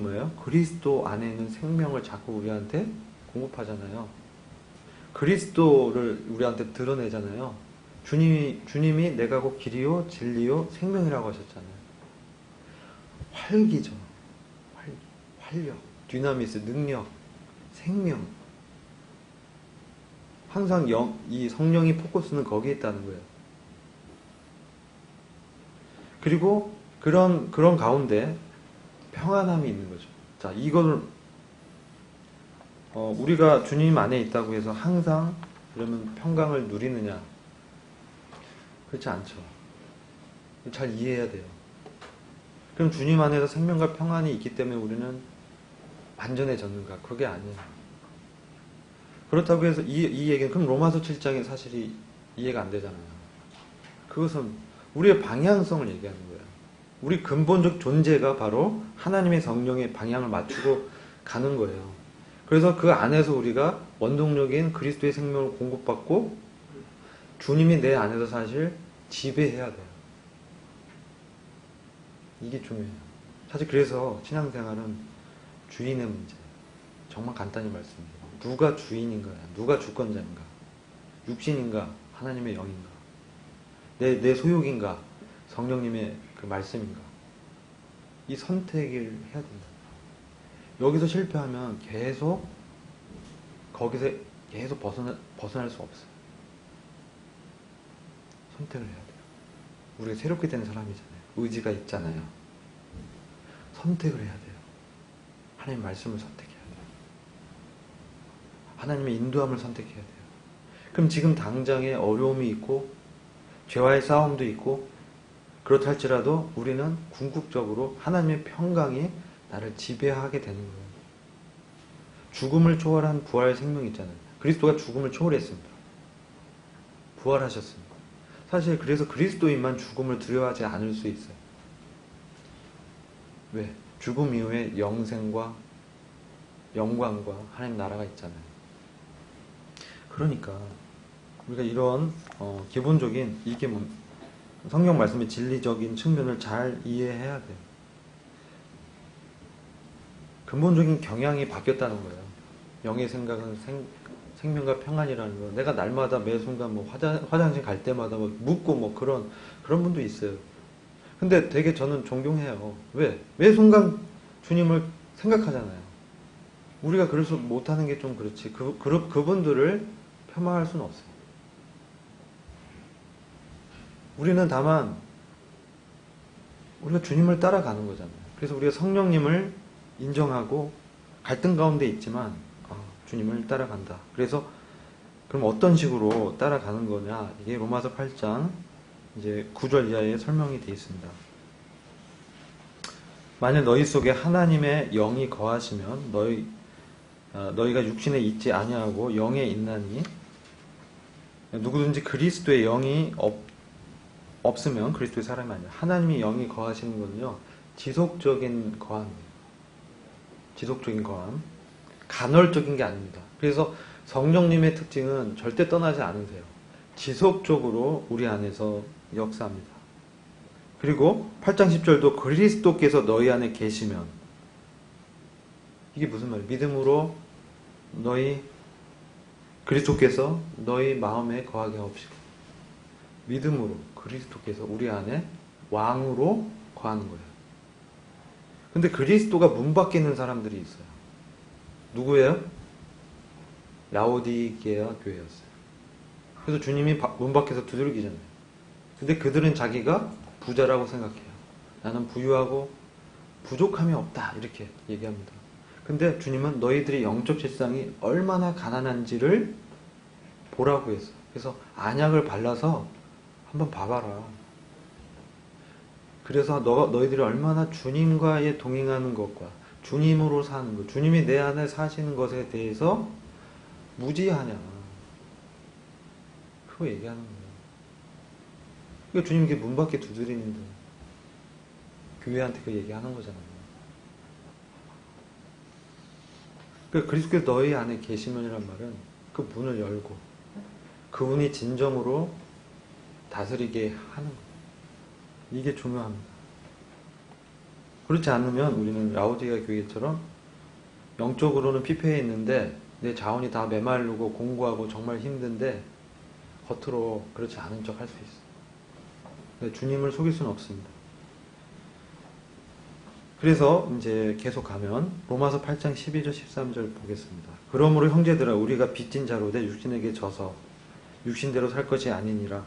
뭐예요? 그리스도 안에 있는 생명을 자꾸 우리한테 공급하잖아요. 그리스도를 우리한테 드러내잖아요. 주님이 내가 곧 길이요, 진리요, 생명이라고 하셨잖아요. 활기죠. 활력, 디나미스, 능력, 생명. 항상 이 성령이 포커스는 거기에 있다는 거예요. 그리고 그런 가운데 평안함이 있는 거죠. 자, 이거를 우리가 주님 안에 있다고 해서 항상 그러면 평강을 누리느냐? 그렇지 않죠. 잘 이해해야 돼요. 그럼 주님 안에서 생명과 평안이 있기 때문에 우리는 안전해졌는가? 그게 아니에요. 그렇다고 해서 이 얘기는 그럼 로마서 7장에 사실이 이해가 안 되잖아요. 그것은 우리의 방향성을 얘기하는 거예요. 우리 근본적 존재가 바로 하나님의 성령의 방향을 맞추고 가는 거예요. 그래서 그 안에서 우리가 원동력인 그리스도의 생명을 공급받고 주님이 내 안에서 사실 지배해야 돼요. 이게 중요해요. 사실 그래서 신앙생활은 주인의 문제예요. 정말 간단히 말씀드려요. 누가 주인인가? 누가 주권자인가? 육신인가? 하나님의 영인가? 내 소욕인가? 성령님의 그 말씀인가? 이 선택을 해야 된다. 여기서 실패하면 거기서 계속 벗어날 수 없어요. 선택을 해야 돼요. 우리가 새롭게 된 사람이잖아요. 의지가 있잖아요. 선택을 해야 돼요. 하나님 말씀을 선택해야 돼요. 하나님의 인도함을 선택해야 돼요. 그럼 지금 당장에 어려움이 있고 죄와의 싸움도 있고 그렇다 할지라도 우리는 궁극적으로 하나님의 평강이 나를 지배하게 되는 거예요. 죽음을 초월한 부활 생명이 있잖아요. 그리스도가 죽음을 초월했습니다. 부활하셨습니다. 사실 그래서 그리스도인만 죽음을 두려워하지 않을 수 있어요. 왜? 죽음 이후에 영생과 영광과 하나님 나라가 있잖아요. 그러니까 우리가 이런 기본적인 이게 성경 말씀의 진리적인 측면을 잘 이해해야 돼요. 근본적인 경향이 바뀌었다는 거예요. 영의 생각은 생명과 평안이라는 거. 내가 날마다 매 순간 뭐 화장실 갈 때마다 뭐 묻고 뭐 그런 분도 있어요. 근데 되게 저는 존경해요. 왜? 매 순간 주님을 생각하잖아요. 우리가 그래서 못하는 게 좀 그렇지. 그분들을 폄하할 수는 없어요. 우리는 다만 우리가 주님을 따라가는 거잖아요. 그래서 우리가 성령님을 인정하고 갈등 가운데 있지만 주님을 따라간다. 그래서 그럼 어떤 식으로 따라가는 거냐? 이게 로마서 8장 이제 9절 이하에 설명이 되어 있습니다. 만일 너희 속에 하나님의 영이 거하시면 너희가 육신에 있지 아니하고 영에 있나니 누구든지 그리스도의 영이 없으면 그리스도의 사람이 아니야. 하나님의 영이 거하시는 거는요, 지속적인 거함이에요. 지속적인 거함. 간헐적인 게 아닙니다. 그래서 성령님의 특징은 절대 떠나지 않으세요. 지속적으로 우리 안에서 역사합니다. 그리고 8장 10절도 그리스도께서 너희 안에 계시면, 이게 무슨 말이에요? 믿음으로 그리스도께서 너희 마음에 거하게 하옵시고, 믿음으로 그리스도께서 우리 안에 왕으로 거하는 거예요. 근데 그리스도가 문 밖에 있는 사람들이 있어요. 누구예요? 라오디게아 교회였어요. 그래서 주님이 문 밖에서 두들기잖아요. 근데 그들은 자기가 부자라고 생각해요. 나는 부유하고 부족함이 없다, 이렇게 얘기합니다. 근데 주님은 너희들의 영적 실상이 얼마나 가난한지를 보라고 했어요. 그래서 안약을 발라서 한번 봐봐라. 그래서 너희들이 얼마나 주님과의 동행하는 것과 주님으로 사는 것, 주님이 내 안에 사시는 것에 대해서 무지하냐. 그거 얘기하는 거예요. 그러니까 주님이 문 밖에 두드리는데 교회한테 그 얘기하는 거잖아요. 그러니까 그리스도께서 너희 안에 계시면이란 말은 그 문을 열고 그분이 진정으로 다스리게 하는 거예요. 이게 중요합니다. 그렇지 않으면 우리는 라오디게아 교회처럼 영적으로는 피폐해 있는데 내 자원이 다 메마르고 공부하고 정말 힘든데 겉으로 그렇지 않은 척 할 수 있어요. 주님을 속일 수는 없습니다. 그래서 이제 계속 가면 로마서 8장 12절 13절 보겠습니다. 그러므로 형제들아 우리가 빚진 자로 내 육신에게 져서 육신대로 살 것이 아니니라.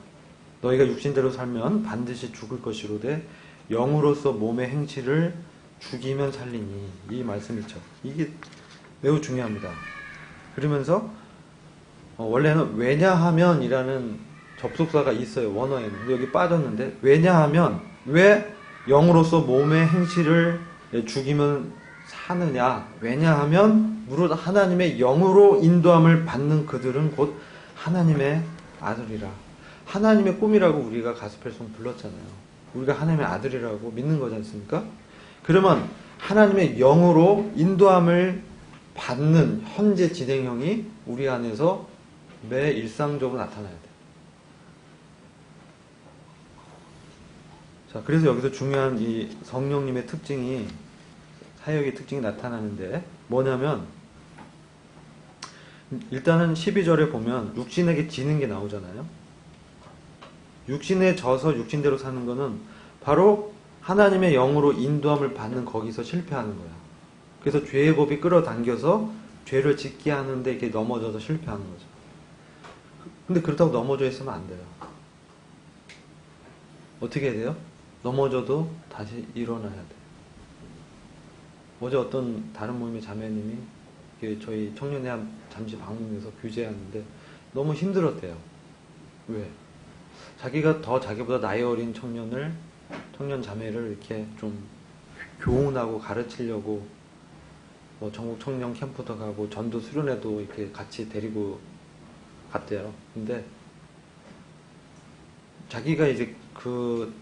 너희가 육신대로 살면 반드시 죽을 것이로되 영으로서 몸의 행치를 죽이면 살리니. 이 말씀이죠. 이게 매우 중요합니다. 그러면서 원래는 왜냐하면 이라는 접속사가 있어요. 원어에는. 근데 여기 빠졌는데 왜냐하면 왜 영으로서 몸의 행치를 죽이면 사느냐. 왜냐하면 무릇 하나님의 영으로 인도함을 받는 그들은 곧 하나님의 아들이라. 하나님의 꿈이라고 우리가 가스펠송 불렀잖아요. 우리가 하나님의 아들이라고 믿는 거지 않습니까? 그러면 하나님의 영으로 인도함을 받는 현재 진행형이 우리 안에서 매 일상적으로 나타나야 돼요. 자, 그래서 여기서 중요한 이 성령님의 특징이, 사역의 특징이 나타나는데 뭐냐면, 일단은 12절에 보면 육신에게 지는 게 나오잖아요. 육신에 져서 육신대로 사는 거는 바로 하나님의 영으로 인도함을 받는 거기서 실패하는 거야. 그래서 죄의 법이 끌어당겨서 죄를 짓게 하는데 이렇게 넘어져서 실패하는 거죠. 근데 그렇다고 넘어져 있으면 안 돼요. 어떻게 해야 돼요? 넘어져도 다시 일어나야 돼요. 어제 어떤 다른 모임의 자매님이 저희 청년회함 잠시 방문해서 교제하는데 너무 힘들었대요. 왜? 자기가 더 자기보다 나이 어린 청년 자매를 이렇게 좀 교훈하고 가르치려고 뭐 전국 청년 캠프도 가고 전도 수련회도 이렇게 같이 데리고 갔대요. 근데 자기가 이제 그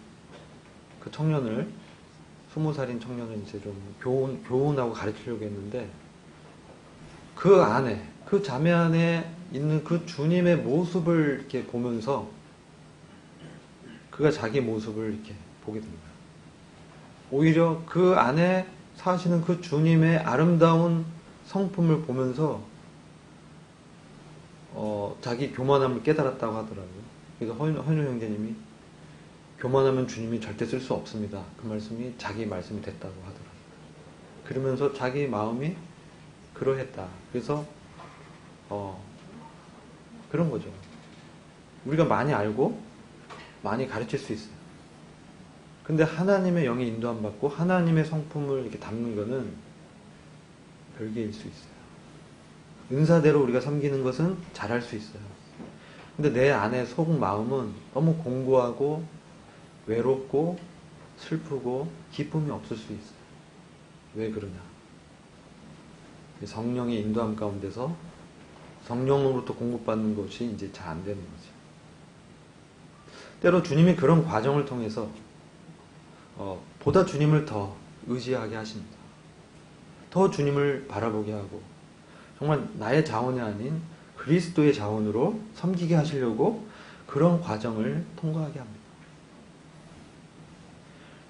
청년을 20살인 청년을 이제 좀 교훈하고 가르치려고 했는데 그 안에 그 자매 안에 있는 그 주님의 모습을 이렇게 보면서 그가 자기 모습을 이렇게 보게 됩니다. 오히려 그 안에 사시는 그 주님의 아름다운 성품을 보면서 자기 교만함을 깨달았다고 하더라고요. 그래서 헌유 형제님이 교만하면 주님이 절대 쓸 수 없습니다. 그 말씀이 자기 말씀이 됐다고 하더라고요. 그러면서 자기 마음이 그러했다. 그래서 그런 거죠. 우리가 많이 알고 많이 가르칠 수 있어요. 근데 하나님의 영에 인도함 받고 하나님의 성품을 이렇게 담는 거는 별개일 수 있어요. 은사대로 우리가 섬기는 것은 잘할 수 있어요. 근데 내 안에 속 마음은 너무 공고하고 외롭고 슬프고 기쁨이 없을 수 있어요. 왜 그러냐? 성령의 인도함 가운데서 성령으로부터 공급받는 것이 이제 잘 안 되는 거죠. 때로 주님이 그런 과정을 통해서 보다 주님을 더 의지하게 하십니다. 더 주님을 바라보게 하고 정말 나의 자원이 아닌 그리스도의 자원으로 섬기게 하시려고 그런 과정을 통과하게 합니다.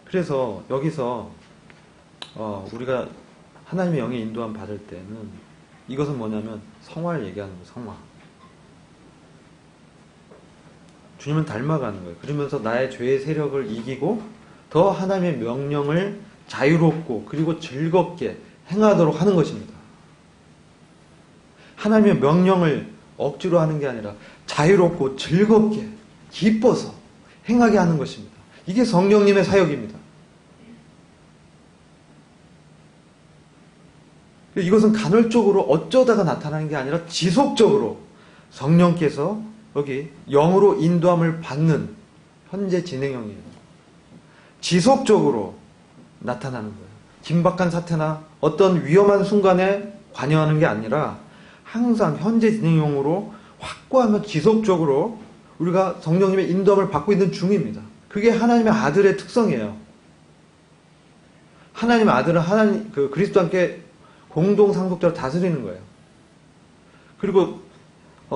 그래서 여기서 우리가 하나님의 영의 인도함 받을 때는 이것은 뭐냐면 성화를 얘기하는 거예요. 성화. 주님을 닮아가는 거예요. 그러면서 나의 죄의 세력을 이기고 더 하나님의 명령을 자유롭고 그리고 즐겁게 행하도록 하는 것입니다. 하나님의 명령을 억지로 하는 게 아니라 자유롭고 즐겁게 기뻐서 행하게 하는 것입니다. 이게 성령님의 사역입니다. 이것은 간헐적으로 어쩌다가 나타나는 게 아니라 지속적으로 성령께서 여기 영으로 인도함을 받는 현재 진행형이에요. 지속적으로 나타나는 거예요. 긴박한 사태나 어떤 위험한 순간에 관여하는 게 아니라 항상 현재 진행형으로 확고하며 지속적으로 우리가 성령님의 인도함을 받고 있는 중입니다. 그게 하나님의 아들의 특성이에요. 하나님의 아들은 그리스도와 함께 공동 상속자로 다스리는 거예요. 그리고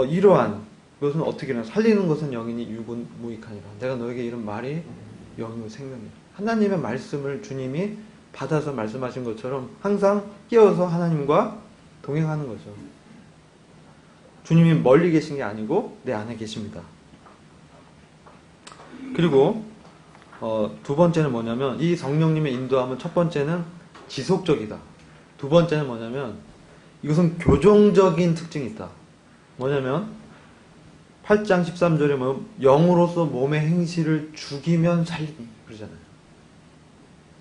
이러한 것은 어떻게 하냐? 살리는 것은 영이니 육은 무익하니라. 내가 너에게 이런 말이 영이고 생명이라. 하나님의 말씀을 주님이 받아서 말씀하신 것처럼 항상 깨어서 하나님과 동행하는 거죠. 주님이 멀리 계신 게 아니고 내 안에 계십니다. 그리고 두 번째는 뭐냐면 이 성령님의 인도함은 첫 번째는 지속적이다. 두 번째는 뭐냐면 이것은 교종적인 특징이 있다. 뭐냐면 8장 13절에 뭐 영으로서 몸의 행실을 죽이면 살리니 그러잖아요.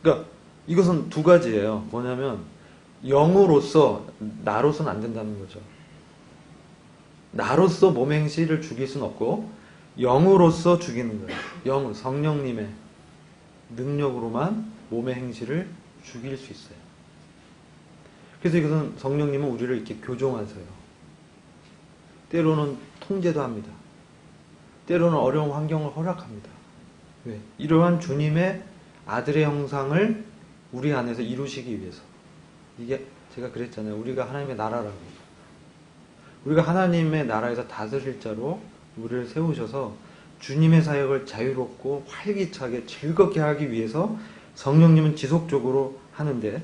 그러니까 이것은 두 가지예요. 뭐냐면 영으로서 나로서는 안 된다는 거죠. 나로서 몸의 행실을 죽일 수는 없고 영으로서 죽이는 거예요. 영으로 성령님의 능력으로만 몸의 행실을 죽일 수 있어요. 그래서 이것은 성령님은 우리를 이렇게 교종하세요. 때로는 통제도 합니다. 때로는 어려운 환경을 허락합니다. 왜? 이러한 주님의 아들의 형상을 우리 안에서 이루시기 위해서. 이게 제가 그랬잖아요. 우리가 하나님의 나라라고. 우리가 하나님의 나라에서 다스릴 자로 우리를 세우셔서 주님의 사역을 자유롭고 활기차게 즐겁게 하기 위해서 성령님은 지속적으로 하는데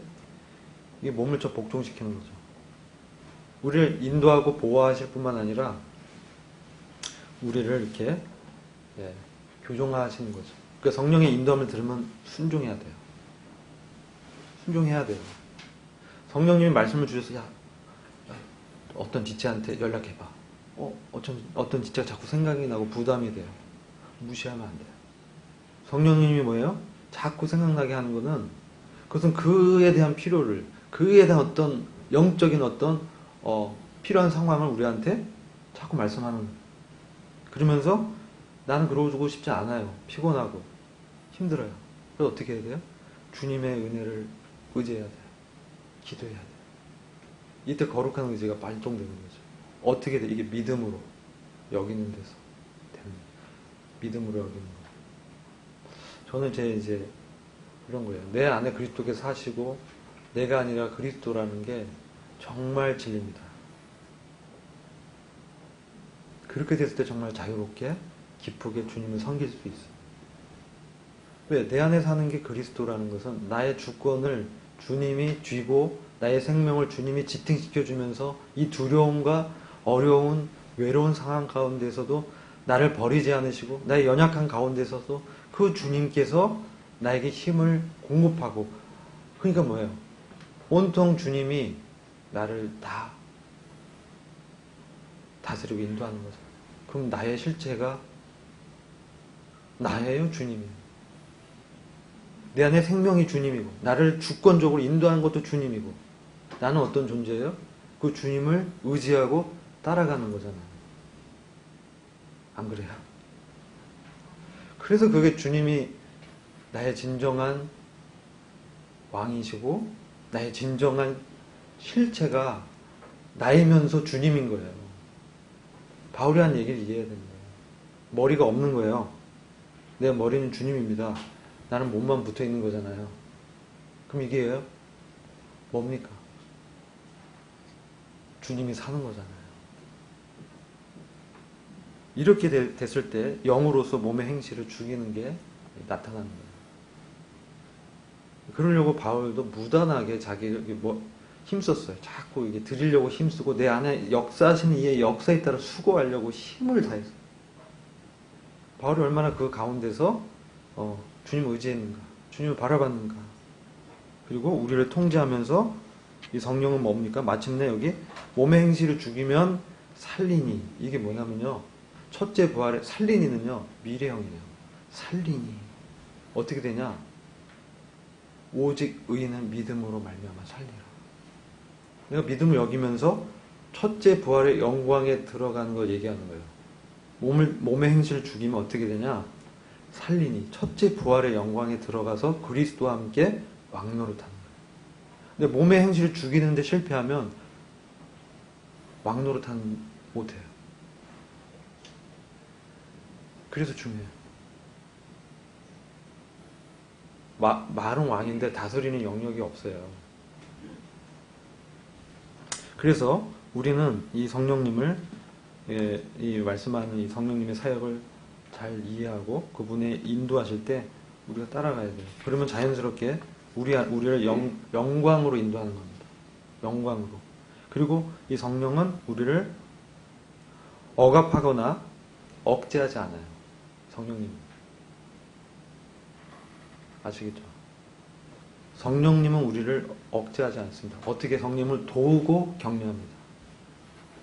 이게 몸을 좀 복종시키는 거죠. 우리를 인도하고 보호하실 뿐만 아니라 우리를 이렇게 교종하시는 거죠. 그러니까 성령의 인도함을 들으면 순종해야 돼요. 순종해야 돼요. 성령님이 말씀을 주셔서 야 어떤 지체한테 연락해봐. 어떤 지체가 자꾸 생각이 나고 부담이 돼요. 무시하면 안 돼요. 성령님이 뭐예요? 자꾸 생각나게 하는 거는 그것은 그에 대한 필요를 그에 대한 어떤 영적인 어떤 필요한 상황을 우리한테 자꾸 말씀하는 거예요. 그러면서 나는 그러고 싶지 않아요. 피곤하고 힘들어요. 그래서 어떻게 해야 돼요? 주님의 은혜를 의지해야 돼요. 기도해야 돼요. 이때 거룩한 의지가 발동되는 거죠. 어떻게 돼? 이게 믿음으로 여기는 데서 되는 거예요. 믿음으로 여기는 거예요. 저는 이제 그런 거예요. 내 안에 그리스도께서 사시고 내가 아니라 그리스도라는 게 정말 진리입니다. 그렇게 됐을 때 정말 자유롭게 기쁘게 주님을 섬길 수 있어요. 왜? 내 안에 사는 게 그리스도라는 것은 나의 주권을 주님이 쥐고 나의 생명을 주님이 지탱시켜주면서 이 두려움과 어려운 외로운 상황 가운데서도 나를 버리지 않으시고 나의 연약한 가운데서도 그 주님께서 나에게 힘을 공급하고, 그러니까 뭐예요? 온통 주님이 나를 다 다스리고 인도하는 거죠. 그럼 나의 실체가 나예요? 주님이에요? 내 안에 생명이 주님이고 나를 주권적으로 인도하는 것도 주님이고 나는 어떤 존재예요? 그 주님을 의지하고 따라가는 거잖아요. 안 그래요? 그래서 그게 주님이 나의 진정한 왕이시고 나의 진정한 실체가 나이면서 주님인 거예요. 바울이 한 얘기를 이해해야 됩니다. 머리가 없는 거예요. 내 머리는 주님입니다. 나는 몸만 붙어 있는 거잖아요. 그럼 이게 뭡니까? 주님이 사는 거잖아요. 이렇게 됐을 때 영으로서 몸의 행실을 죽이는 게 나타나는 거예요. 그러려고 바울도 무단하게 자기 힘썼어요. 자꾸 이게 드리려고 힘쓰고 내 안에 역사하시는 이의 역사에 따라 수고하려고 힘을 다했어요. 바울이 얼마나 그 가운데서 주님을 의지했는가, 주님을 바라봤는가. 그리고 우리를 통제하면서 이 성령은 뭡니까? 마침내 여기 몸의 행실을 죽이면 살리니, 이게 뭐냐면요, 첫째 부활의 살리니는요 미래형이에요. 살리니 어떻게 되냐? 오직 의인은 믿음으로 말미암아 살리라. 내가 믿음을 여기면서 첫째 부활의 영광에 들어가는 걸 얘기하는 거예요. 몸의 행실을 죽이면 어떻게 되냐? 살리니 첫째 부활의 영광에 들어가서 그리스도와 함께 왕노릇하는 거예요. 근데 몸의 행실을 죽이는데 실패하면 왕노릇하는 못해요. 그래서 중요해요. 말은 왕인데 다스리는 영역이 없어요. 그래서 우리는 이 성령님을, 이 말씀하는 이 성령님의 사역을 잘 이해하고 그분의 인도하실 때 우리가 따라가야 돼요. 그러면 자연스럽게 우리를 영광으로 인도하는 겁니다. 영광으로. 그리고 이 성령은 우리를 억압하거나 억제하지 않아요. 성령님. 아시겠죠? 성령님은 우리를 억제하지 않습니다. 어떻게? 성령님을 도우고 격려합니다.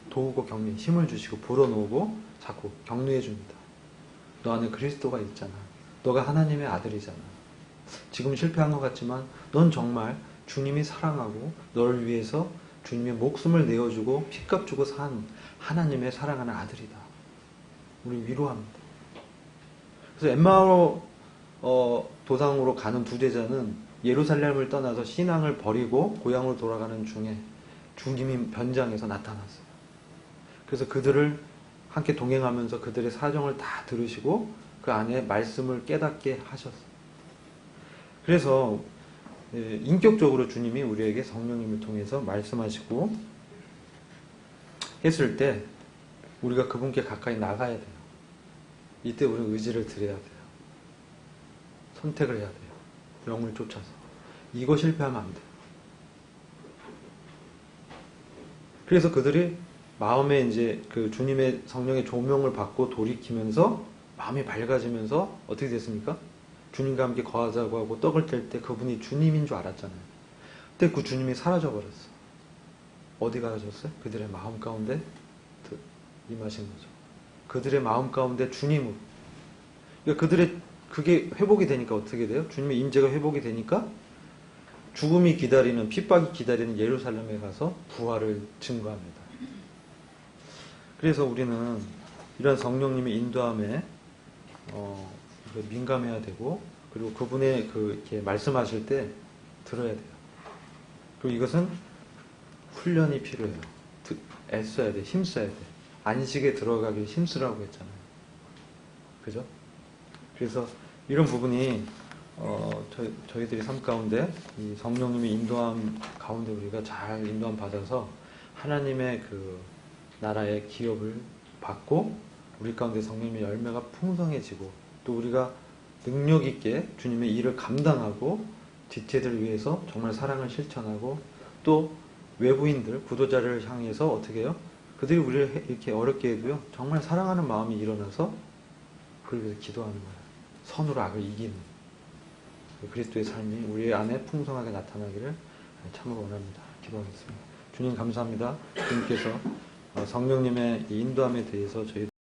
도우고 격려, 힘을 주시고 불어넣고 자꾸 격려해 줍니다. 너 안에 그리스도가 있잖아. 너가 하나님의 아들이잖아. 지금 실패한 것 같지만 넌 정말 주님이 사랑하고 너를 위해서 주님의 목숨을 내어주고 피값 주고 산 하나님의 사랑하는 아들이다. 우리 위로합니다. 그래서 엠마오 도상으로 가는 두 제자는 예루살렘을 떠나서 신앙을 버리고 고향으로 돌아가는 중에 주님이 변장해서 나타났어요. 그래서 그들을 함께 동행하면서 그들의 사정을 다 들으시고 그 안에 말씀을 깨닫게 하셨어요. 그래서 인격적으로 주님이 우리에게 성령님을 통해서 말씀하시고 했을 때 우리가 그분께 가까이 나가야 돼요. 이때 우리는 의지를 드려야 돼요. 선택을 해야 돼요. 영을 쫓아서. 이거 실패하면 안 돼요. 그래서 그들이 마음에 이제 그 주님의 성령의 조명을 받고 돌이키면서 마음이 밝아지면서 어떻게 됐습니까? 주님과 함께 거하자고 하고 떡을 뗄 때 그분이 주님인 줄 알았잖아요. 그때 그 주님이 사라져버렸어. 어디 가셨어요? 그들의 마음 가운데 임하신 거죠. 그들의 마음 가운데 주님으로. 그러니까 그게 회복이 되니까 어떻게 돼요? 주님의 임재가 회복이 되니까 죽음이 기다리는, 핍박이 기다리는 예루살렘에 가서 부활을 증거합니다. 그래서 우리는 이런 성령님의 인도함에 민감해야 되고, 그리고 그분의 이렇게 말씀하실 때 들어야 돼요. 그리고 이것은 훈련이 필요해요. 애써야 돼, 힘써야 돼. 안식에 들어가길 힘쓰라고 했잖아요. 그죠? 그래서 이런 부분이 저희들이 삶 가운데 이 성령님의 인도함 가운데 우리가 잘 인도함 받아서 하나님의 그 나라의 기업을 받고 우리 가운데 성령님의 열매가 풍성해지고 또 우리가 능력 있게 주님의 일을 감당하고 지체들을 위해서 정말 사랑을 실천하고 또 외부인들, 구도자를 향해서 어떻게 해요? 그들이 우리를 이렇게 어렵게 해도요, 정말 사랑하는 마음이 일어나서 그를 위해서 기도하는 거예요. 선으로 악을 이기는 그리스도의 삶이 우리 안에 풍성하게 나타나기를 참으로 원합니다. 기도하겠습니다. 주님 감사합니다. 주님께서 성령님의 인도함에 대해서 저희